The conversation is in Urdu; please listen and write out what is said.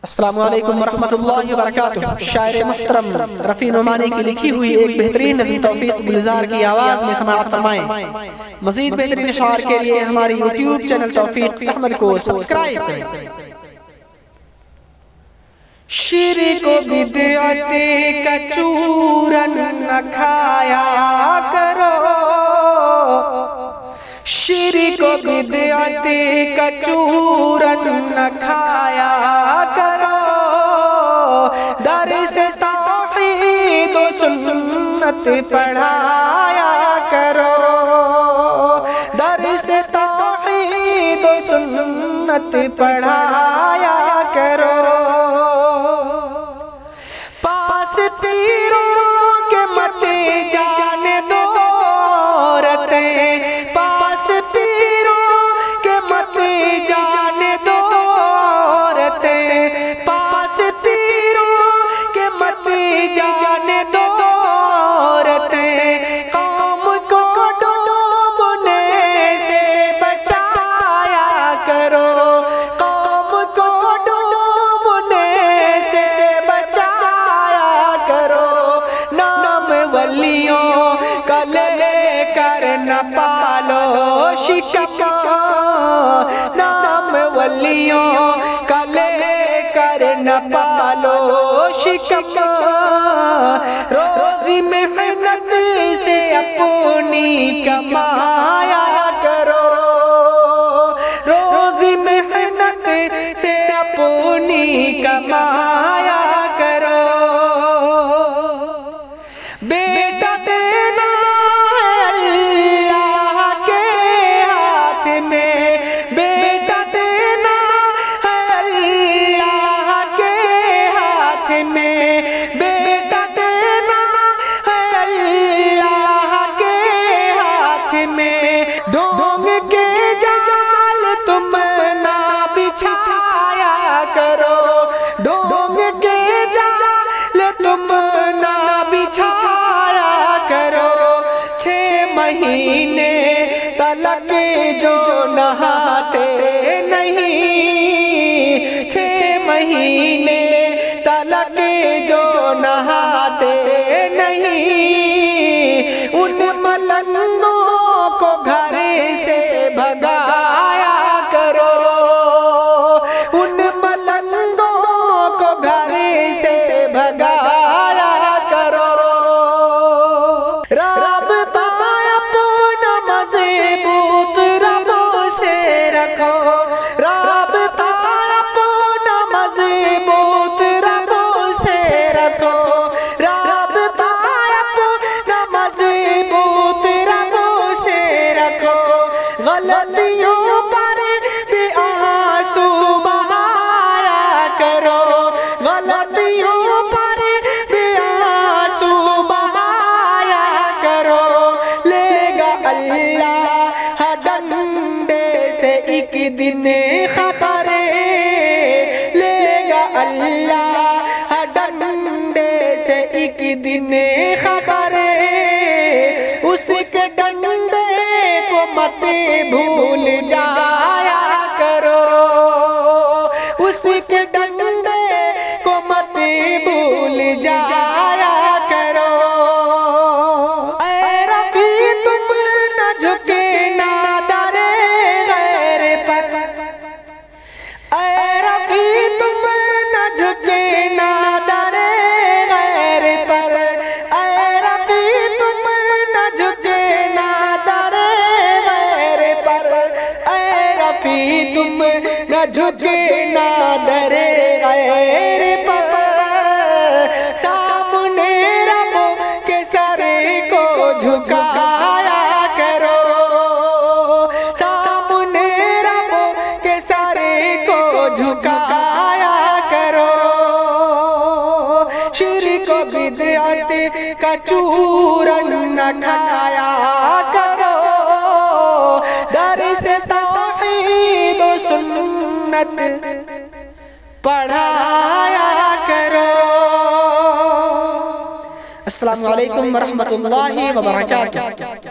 السلام علیکم ورحمۃ اللہ وبرکاتہ۔ شاعر محترم رفیع نعمانی کی لکھی ہوئی ایک بہترین نظم توفیق گلزار کی آواز میں سماعت فرمائیں۔ مزید بہترین اشعار کے لیے ہماری یوٹیوب چینل توفیق احمد کو سبسکرائب کریں۔ شرک و بدعت کا چورن نہ کھایا کرو، شرک و بدعت کا چورن نہ کھایا کرو، درس توحید و سنت پڑھایا کرو، درس توحید و سنت پڑھایا کرو، پاس پیروں کے مت جانے دو عورتیں، پاس پیروں کے مت جانے دو عورتیں، پاس پیروں کے مت جانے دو عورتیں، قوم کو ڈوبنے سے بچایا کرو، قوم کو ڈوبنے سے بچایا کرو، نام ولیوں کا لے کر نہ پالو شکم، نام ولیوں کا لے کر نہ پالو شکم، روزی محنت سے اپنی کمایا کرو، روزی محنت سے اپنی کمایا کرو، بیٹا دینا اللہ کے ہاتھ میں، بیٹا دینا اللہ کے ہاتھ میں، بیٹا دینا اللہ کے ہاتھ میں، ڈھونگ کے جال تم نہ بچھایا کرو، ڈھونگ کے جال تم نہ بچھایا کرو، 6 مہینے تلک جو نہاتے نہیں، 6 مہینے تلک جو نہاتے نہیں، ان ملنگوں کو گھر سے بھگایا کرو، ان ملنگوں کو گھر سے بھگایا کرو، رابطہ اپنا مضبوط رب سے رکھو، رابطہ اپنا مضبوط رب سے رکھو، رابطہ اپنا مضبوط رب سے رکھو، غلطیوں پر بھی آنسو بہایا کرو، غلطیوں پر بھی آنسو بہایا کرو، لے گا اللہ ڈنڈے سے ایک دن خبر، لے گا اللہ ڈنڈے سے ایک دن خبر، اس کے ڈنڈے کو مت بھول جایا کرو، اس کے ڈنڈے کو مت بھول جایا کرو، اے رفیع تم نہ جھکنا در غیر پر، اے رفیع تم نہ جھکنا در غیر پر، اے رفیع تم نہ جھکنا در غیر پر، اے رفیع تم نہ جھکنا در غیر پر، سامنے رب کے سر کو جھکایا کرو، سامنے رب کے سر کو جھکایا کرو، شرک و بدعت کا چورن نہ کھایا کرو، درس توحید و سنت پڑھایا کرو۔ السلام علیکم ورحمۃ اللہ وبرکاتہ۔